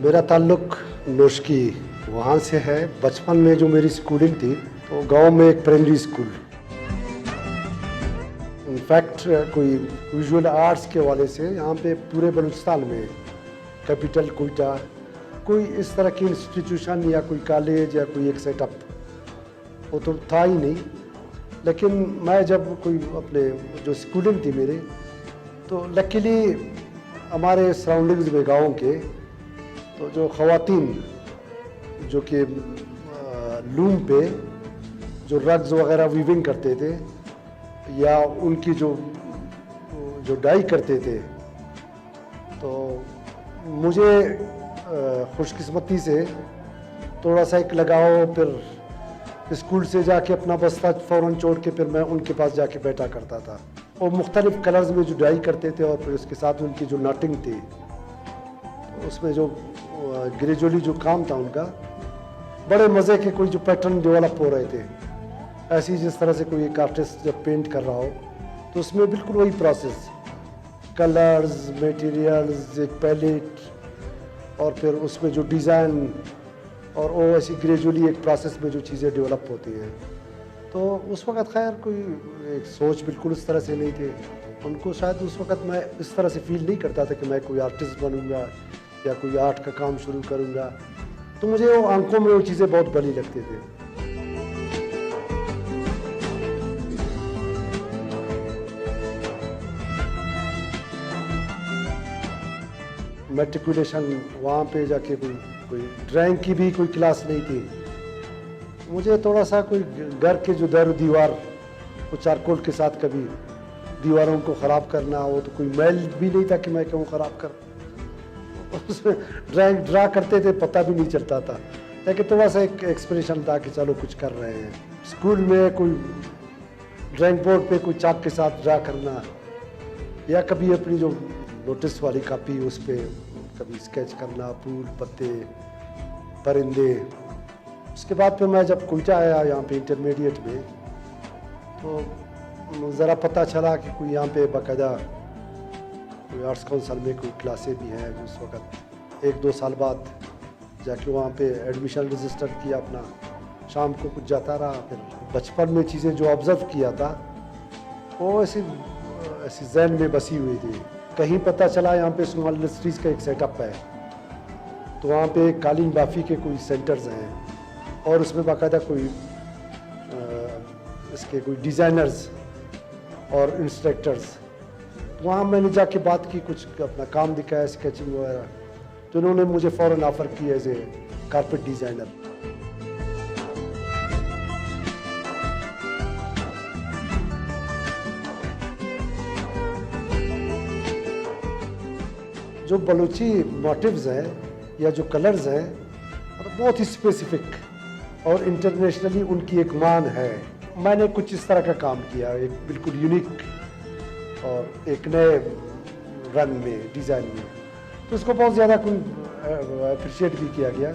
मेरा ताल्लुक़ नोशकी वहाँ से है। बचपन में जो मेरी स्कूलिंग थी तो गांव में एक प्राइमरी स्कूल, इनफैक्ट कोई विजुअल आर्ट्स के हवाले से यहाँ पे पूरे बलूचिस्तान में कैपिटल कोयटा कोई इस तरह की इंस्टीट्यूशन या कोई कॉलेज या कोई एक सेटअप वो तो था ही नहीं। लेकिन मैं जब कोई अपने जो स्कूलिंग थी मेरे, तो लकीली हमारे सराउंडिंग्स में गाँव के तो जो ख़वातीन जो कि लूम पे जो रग्स वगैरह वीविंग करते थे या उनकी जो डाई करते थे, तो मुझे खुशकिस्मती से थोड़ा सा एक लगाव, फिर स्कूल से जाके अपना बस्ता फ़ौरन छोड़ के फिर मैं उनके पास जाके बैठा करता था। और मुख्तलिफ़ कलर्स में जो डाई करते थे और फिर उसके साथ उनकी जो नॉटिंग थी, तो उसमें जो ग्रेजुअली जो काम था उनका, बड़े मज़े के कोई जो पैटर्न डेवलप हो रहे थे। ऐसी जिस तरह से कोई एक आर्टिस्ट जब पेंट कर रहा हो तो उसमें बिल्कुल वही प्रोसेस, कलर्स, मटेरियल्स, एक पैलेट और फिर उसमें जो डिज़ाइन और वो ऐसी ग्रेजुअली एक प्रोसेस में जो चीज़ें डेवलप होती हैं। तो उस वक़्त खैर कोई एक सोच बिल्कुल उस तरह से नहीं थी। उनको शायद उस वक़्त मैं इस तरह से फील नहीं करता था कि मैं कोई आर्टिस्ट बनूँगा या कोई आर्ट का काम शुरू करूँगा। तो मुझे वो आंखों में वो चीज़ें बहुत भली लगती थी। मैट्रिकुलेशन वहाँ पे जाके कोई ड्राइंग की भी कोई क्लास नहीं थी। मुझे थोड़ा सा कोई घर के जो दर दीवार वो चारकोल के साथ कभी दीवारों को ख़राब करना, वो तो कोई मैल भी नहीं था कि मैं क्यों ख़राब कर उसमें ड्रा करते थे, पता भी नहीं चलता था। लेकिन थोड़ा सा एक एक्सप्रेशन था कि चलो कुछ कर रहे हैं। स्कूल में कोई ड्राइंग बोर्ड पे कोई चाक के साथ ड्रा करना या कभी अपनी जो नोटिस वाली कापी उस पर कभी स्केच करना, फूल, पत्ते, परिंदे। उसके बाद फिर मैं जब कोयटा आया यहाँ पे इंटरमीडिएट में, तो ज़रा पता चला कि कोई यहाँ पे बाकायदा कोई आर्ट्स काउंसिल में कोई क्लासें भी हैं। उस वक़्त 1-2 साल बाद जाके वहाँ पे एडमिशन रजिस्टर किया अपना, शाम को कुछ जाता रहा। फिर बचपन में चीज़ें जो ऑब्ज़र्व किया था वो ऐसी जहन में बसी हुई थी। कहीं पता चला यहाँ पे स्मॉल इंडस्ट्रीज़ का एक सेटअप है, तो वहाँ पे कालीन बाफ़ी के कोई सेंटर्स हैं और उसमें बाकायदा कोई इसके कोई डिज़ाइनर्स और इंस्ट्रक्टर्स। वहाँ मैंने जाके बात की, कुछ अपना काम दिखाया, स्केचिंग वगैरह, तो उन्होंने मुझे फ़ौरन ऑफ़र की एज ए कारपेट डिज़ाइनर। जो बलूची मोटिव्स हैं या जो कलर्स हैं, मतलब बहुत ही स्पेसिफिक और इंटरनेशनली उनकी एक मान है। मैंने कुछ इस तरह का काम किया, एक बिल्कुल यूनिक और एक नए रंग में, डिज़ाइन में, तो उसको बहुत ज़्यादा अप्रिशिएट भी किया गया।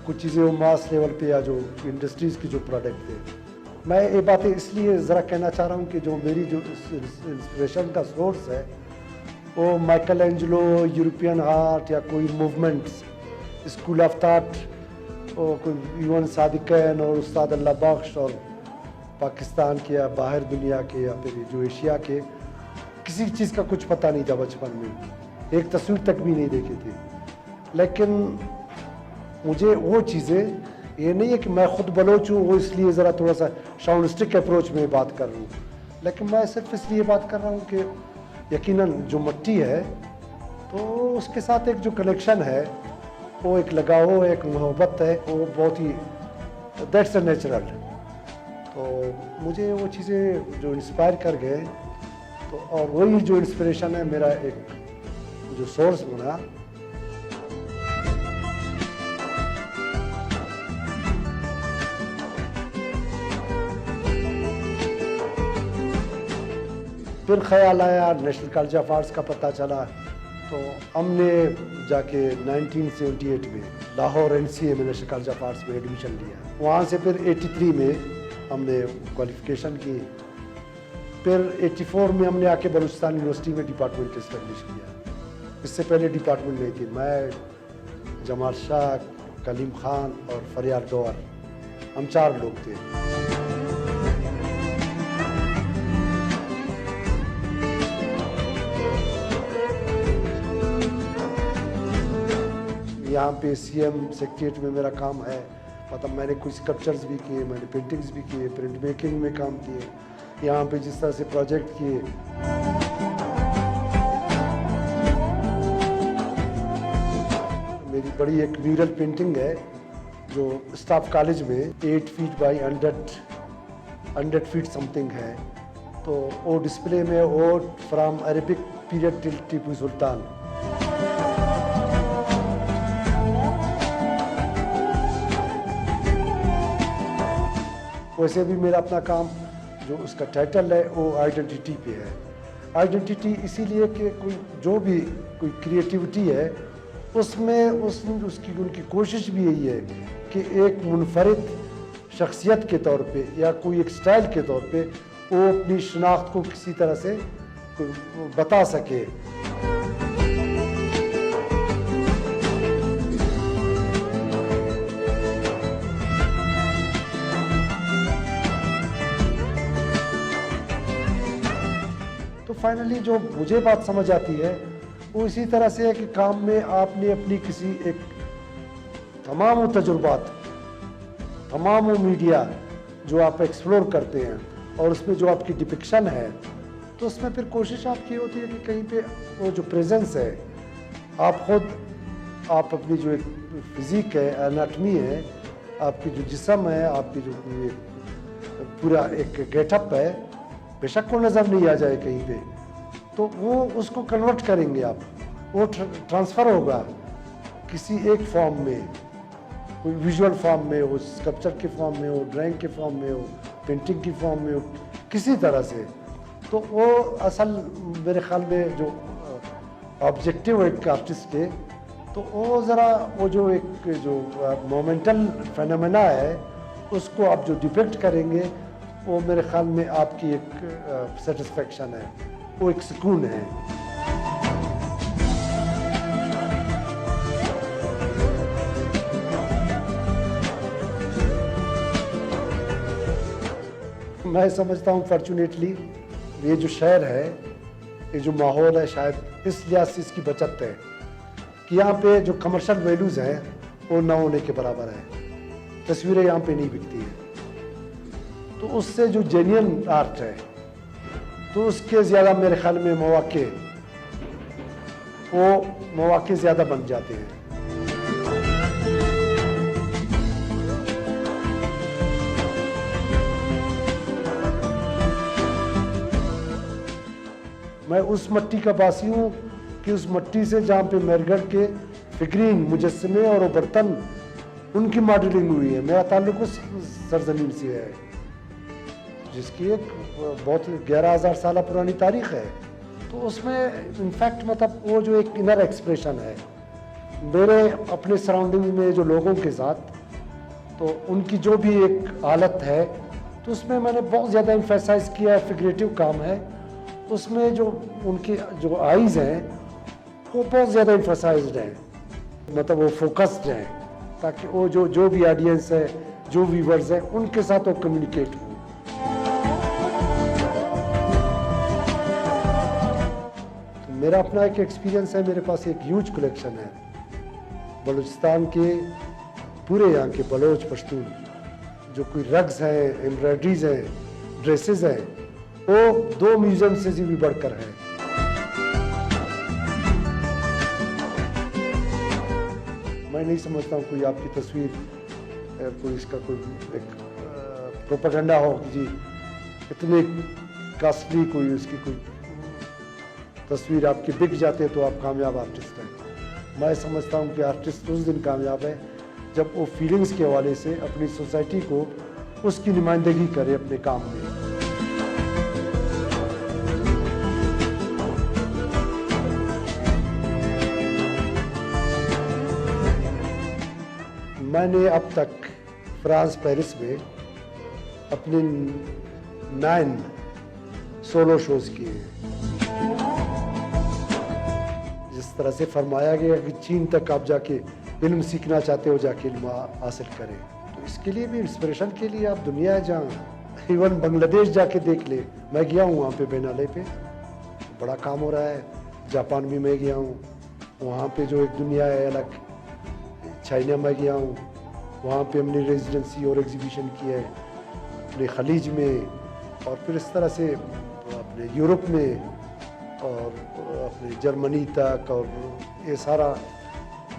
कुछ चीज़ें वो मास लेवल पे या जो इंडस्ट्रीज़ की जो प्रोडक्ट थे। मैं ये बातें इसलिए ज़रा कहना चाह रहा हूँ कि जो मेरी जो इंस्पिरेशन का सोर्स है वो माइकल एंजेलो, यूरोपियन आर्ट या कोई मूवमेंट्स, स्कूल ऑफ थॉट, और कोई इवन सादिकैन और उस्ताद अल्लाह बख्श और पाकिस्तान के या बाहर दुनिया के या फिर जो एशिया के, किसी चीज़ का कुछ पता नहीं था बचपन में, एक तस्वीर तक भी नहीं देखी थी। लेकिन मुझे वो चीज़ें, ये नहीं है कि मैं ख़ुद बलोच हूँ वो इसलिए ज़रा थोड़ा सा शाउनिस्टिक अप्रोच में बात कर रहा हूँ, लेकिन मैं सिर्फ इसलिए बात कर रहा हूँ कि यकीनन जो मिट्टी है तो उसके साथ एक जो कनेक्शन है, वो एक लगाव, एक मोहब्बत है, वो बहुत ही दैट्स अ नेचुरल। तो मुझे वो चीज़ें जो इंस्पायर कर गए, तो और वही जो इंस्पिरेशन है मेरा एक जो सोर्स बना। फिर ख्याल आया, नेशनल कॉलेज ऑफ आर्ट्स का पता चला, तो हमने जाके 1978 में लाहौर NCA में नेशनल कॉलेज ऑफ आर्ट्स में एडमिशन लिया। वहाँ से फिर 83 में हमने क्वालिफ़िकेशन की। फिर 84 में हमने आके बलूचिस्तान यूनिवर्सिटी में डिपार्टमेंट इस्टेब्लिश किया। इससे पहले डिपार्टमेंट नहीं थी। मैं जमाल शाह, कलीम खान और फरियाद डोर, हम 4 लोग थे। यहाँ पे सीएम सेक्रेटरीट में मेरा काम है, मतलब मैंने कुछ स्कल्पचर्स भी किए, मैंने पेंटिंग्स भी किए, प्रिंट मेकिंग में काम किए, यहाँ पे जिस तरह से प्रोजेक्ट किए। मेरी बड़ी एक म्यूरल पेंटिंग है जो स्टाफ कॉलेज में 8 फीट बाई 100 फीट समथिंग है, तो वो डिस्प्ले में वो from Arabic period till Tipu Sultan. वैसे भी मेरा अपना काम जो उसका टाइटल है वो आइडेंटिटी पे है। आइडेंटिटी इसीलिए कि कोई जो भी कोई क्रिएटिविटी है उसमें उसकी उनकी कोशिश भी यही है कि एक मुनफरिद शख्सियत के तौर पे या कोई एक स्टाइल के तौर पे वो अपनी शनाख्त को किसी तरह से बता सके। तो फाइनली जो मुझे बात समझ आती है वो इसी तरह से है कि काम में आपने अपनी किसी एक तमाम तजुर्बात, तमाम मीडिया जो आप एक्सप्लोर करते हैं और उसमें जो आपकी डिपिक्शन है, तो उसमें फिर कोशिश आपकी होती है कि कहीं पे वो जो प्रेजेंस है, आप खुद आप अपनी जो एक फिजिक है, एनाटमी है, आपकी जो जिस्म है, आपकी जो पूरा एक गेटअप है, बेशक वो नज़र नहीं आ जाए कहीं पे, तो वो उसको कन्वर्ट करेंगे आप, वो ट्रांसफ़र होगा किसी एक फॉर्म में, कोई विजुअल फॉर्म में हो, स्कल्पचर के फॉर्म में हो, ड्राइंग के फॉर्म में हो, पेंटिंग की फॉर्म में हो, किसी तरह से। तो वो असल मेरे ख्याल में जो ऑब्जेक्टिव एक आर्टिस्ट है, तो वो ज़रा वो जो एक जो मोमेंटल फेनोमेना है उसको आप जो डिपिक्ट करेंगे, वो मेरे ख्याल में आपकी एक सेटिस्फेक्शन है, वो एक सुकून है। मैं समझता हूँ फॉर्चुनेटली ये जो शहर है, ये जो माहौल है, शायद इस लिहाज से इसकी बचत है कि यहाँ पे जो कमर्शियल वैल्यूज़ हैं वो ना होने के बराबर है। तस्वीरें यहाँ पे नहीं बिकती हैं, तो उससे जो जेन्युइन आर्ट है तो उसके ज़्यादा मेरे ख्याल में मौके ज़्यादा बन जाते हैं। मैं उस मट्टी का वासी हूँ कि उस मट्टी से जहाँ पे मेरगढ़ के फिक्रीन मुजस्समे और बर्तन उनकी मॉडलिंग हुई है। मेरा ताल्लुक उस सरजमीन से है जिसकी एक बहुत 11,000 साल पुरानी तारीख है। तो उसमें इनफैक्ट मतलब वो जो एक इनर एक्सप्रेशन है मेरे अपने सराउंडिंग में जो लोगों के साथ, तो उनकी जो भी एक हालत है, तो उसमें मैंने बहुत ज़्यादा एम्फेसाइज किया है। फिगरेटिव काम है, उसमें जो उनकी जो आइज़ हैं वो बहुत ज़्यादा एम्फेसाइज्ड हैं, मतलब वो फोकस्ड हैं, ताकि वो जो भी ऑडियंस है, जो व्यूवर्स हैं, उनके साथ वो कम्युनिकेट हो। तो मेरा अपना एक एक्सपीरियंस है, मेरे पास एक ह्यूज कलेक्शन है बलूचिस्तान के, पूरे यहाँ के बलोच पश्तून जो कोई रग्स हैं, एम्ब्रॉयडरीज हैं, ड्रेसेस हैं, वो 2 म्यूजियम से भी बढ़कर है। मैं नहीं समझता हूँ कोई आपकी तस्वीर, कोई इसका कोई एक प्रोपेगेंडा हो कि जी इतने कास्टली कोई उसकी कोई तस्वीर आपकी बिक जाते तो आप कामयाब आर्टिस्ट हैं। मैं समझता हूँ कि आर्टिस्ट उस दिन कामयाब है जब वो फीलिंग्स के हवाले से अपनी सोसाइटी को उसकी नुमाइंदगी करे अपने काम में। मैंने अब तक फ्रांस पेरिस में अपने 9 सोलो शोज़ किए हैं। जिस तरह से फरमाया गया कि चीन तक आप जाके इल्म सीखना चाहते हो जाके इल्म हासिल करें। तो इसके लिए भी इंस्पिरेशन के लिए आप दुनिया जहाँ, इवन बांग्लादेश जाके देख ले। मैं गया हूँ वहाँ पे बेनाले पे, बड़ा काम हो रहा है। जापान भी मैं गया हूँ, वहाँ पे जो एक दुनिया है अलग। चाइना में गया हूँ, वहाँ पे हमने रेजिडेंसी और एग्जीबिशन की है अपने खलीज में, और फिर इस तरह से अपने यूरोप में और अपने जर्मनी तक, और ये सारा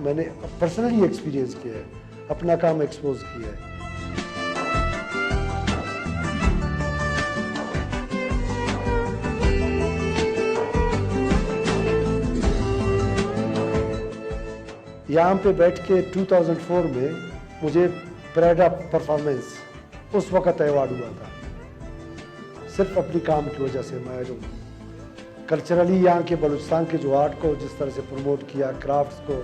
मैंने पर्सनली एक्सपीरियंस किया है, अपना काम एक्सपोज किया है। यहाँ पे बैठ के 2004 में मुझे प्राइड ऑफ परफॉर्मेंस उस वक़्त अवार्ड हुआ था, सिर्फ अपनी काम की वजह से। मैं जो कल्चरली यहाँ के बलूचिस्तान के जो आर्ट को जिस तरह से प्रमोट किया, क्राफ्ट्स को,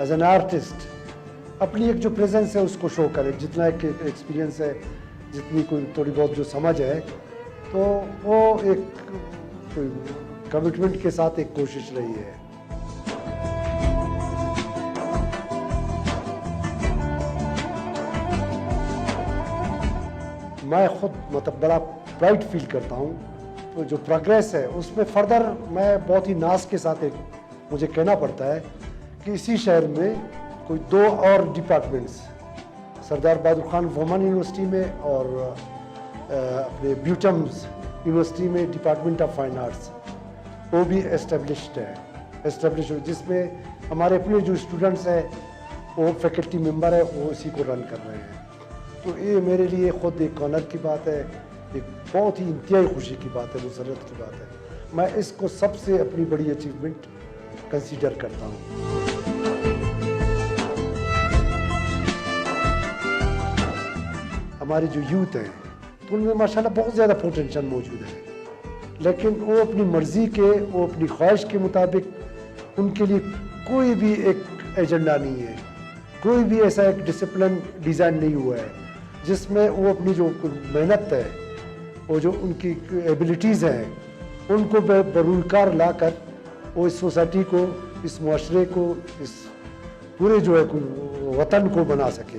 एज एन आर्टिस्ट अपनी एक जो प्रेजेंस है उसको शो करें, जितना एक एक्सपीरियंस है, जितनी कोई थोड़ी बहुत जो समझ है, तो वो एक कमिटमेंट के साथ एक कोशिश रही है। मैं खुद मतलब बड़ा प्राइड फील करता हूँ, तो जो प्रोग्रेस है उसमें फर्दर मैं बहुत ही नाज के साथ एक मुझे कहना पड़ता है कि इसी शहर में कोई 2 और डिपार्टमेंट्स, सरदार बहादुर खान वुमेन यूनिवर्सिटी में और अपने ब्यूटम्स यूनिवर्सिटी में डिपार्टमेंट ऑफ फाइन आर्ट्स, वो भी एस्टेब्लिश्ड है, जिसमें हमारे अपने जो स्टूडेंट्स हैं वो फैकल्टी मेंबर है, वो इसी को रन कर रहे हैं। तो ये मेरे लिए ख़ुद एक ऑनर की बात है, एक बहुत ही इंतहाई खुशी की बात है, मुसरत की बात है। मैं इसको सबसे अपनी बड़ी अचीवमेंट कंसीडर करता हूँ। हमारी जो यूथ है तो उनमें माशाल्लाह बहुत ज़्यादा पोटेंशियल मौजूद है, लेकिन वो अपनी मर्ज़ी के, वो अपनी ख्वाहिश के मुताबिक उनके लिए कोई भी एक एजेंडा नहीं है, कोई भी ऐसा एक डिसिप्लिन डिज़ाइन नहीं हुआ है जिसमें वो अपनी जो मेहनत है, वो जो उनकी एबिलिटीज़ हैं, उनको बरूकार ला कर वो इस सोसाइटी को, इस मुआशरे को, इस पूरे जो है वतन को बना सके।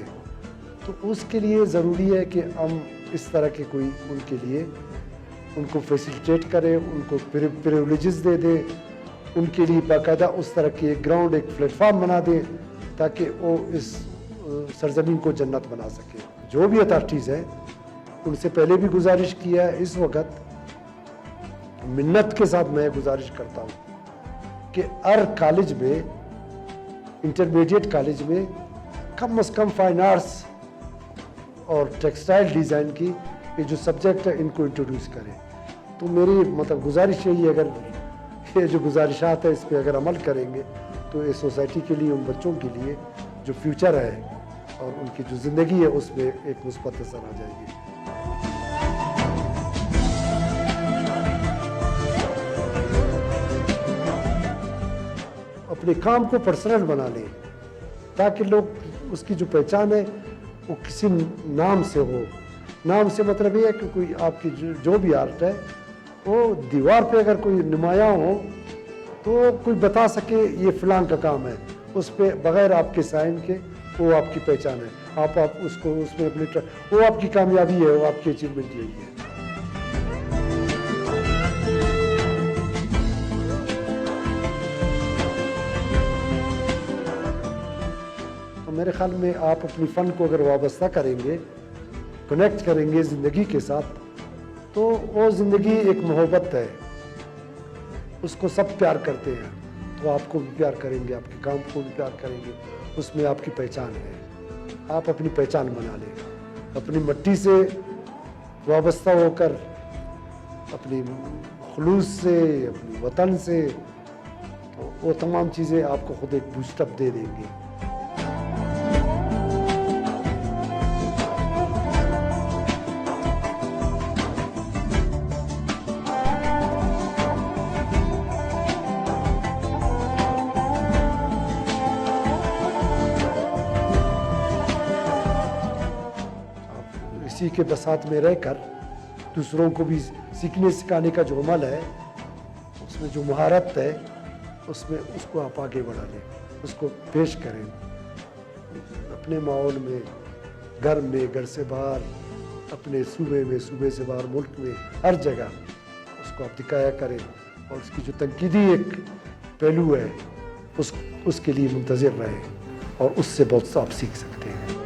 तो उसके लिए ज़रूरी है कि हम इस तरह के कोई उनके लिए उनको फैसिलिटेट करें, उनको प्रिविलेजेस दे दें, उनके लिए बाकायदा उस तरह की एक ग्राउंड, एक प्लेटफॉर्म बना दें ताकि वो इस सरजमीन को जन्नत बना सके। जो भी अथॉरिटीज़ हैं उनसे पहले भी गुजारिश किया है, इस वक्त मिन्नत के साथ मैं गुजारिश करता हूँ कि हर कॉलेज में, इंटरमीडिएट कॉलेज में कम से कम फाइन आर्ट्स और टेक्सटाइल डिज़ाइन की ये जो सब्जेक्ट है इनको इंट्रोड्यूस करें। तो मेरी मतलब गुजारिश यही है, अगर ये जो गुजारिशात है इस पर अगर अमल करेंगे तो ये सोसाइटी के लिए, उन बच्चों के लिए जो फ्यूचर है और उनकी जो ज़िंदगी है उसमें एक मुस्बत असर आ जाएगी। अपने काम को पर्सनल बना लें ताकि लोग उसकी जो पहचान है वो किसी नाम से हो। नाम से मतलब ये है कि कोई आपकी जो भी आर्ट है वो दीवार पे अगर कोई नुमाया हो तो कोई बता सके ये फ़लाँ का काम है, उस पर बग़ैर आपके साइन के वो आपकी पहचान है। आप उसको उसमें अपनी वो आपकी कामयाबी है, वो आपकी अचीवमेंट यही है। तो मेरे ख्याल में आप अपनी फ़न को अगर वाबस्ता करेंगे, कनेक्ट करेंगे ज़िंदगी के साथ, तो वो ज़िंदगी एक मोहब्बत है, उसको सब प्यार करते हैं, तो आपको भी प्यार करेंगे, आपके काम को भी प्यार करेंगे, उसमें आपकी पहचान है। आप अपनी पहचान बना लें, अपनी मिट्टी से वाबस्ता होकर, अपनी खुलूस से, अपनी वतन से, तो वो तमाम चीज़ें आपको खुद एक बूस्टअप दे देंगी। इसी के बसात में रहकर दूसरों को भी सीखने सिखाने का जो अमल है, उसमें जो महारत है, उसमें उसको आप आगे बढ़ा लें, उसको पेश करें अपने माहौल में, घर में, घर से बाहर, अपने सूबे में, सूबे से बाहर, मुल्क में, हर जगह उसको आप दिखाया करें। और उसकी जो तनकीदी एक पहलू है उसके लिए मुंतज़िर रहें और उससे बहुत सा आप सीख सकते हैं।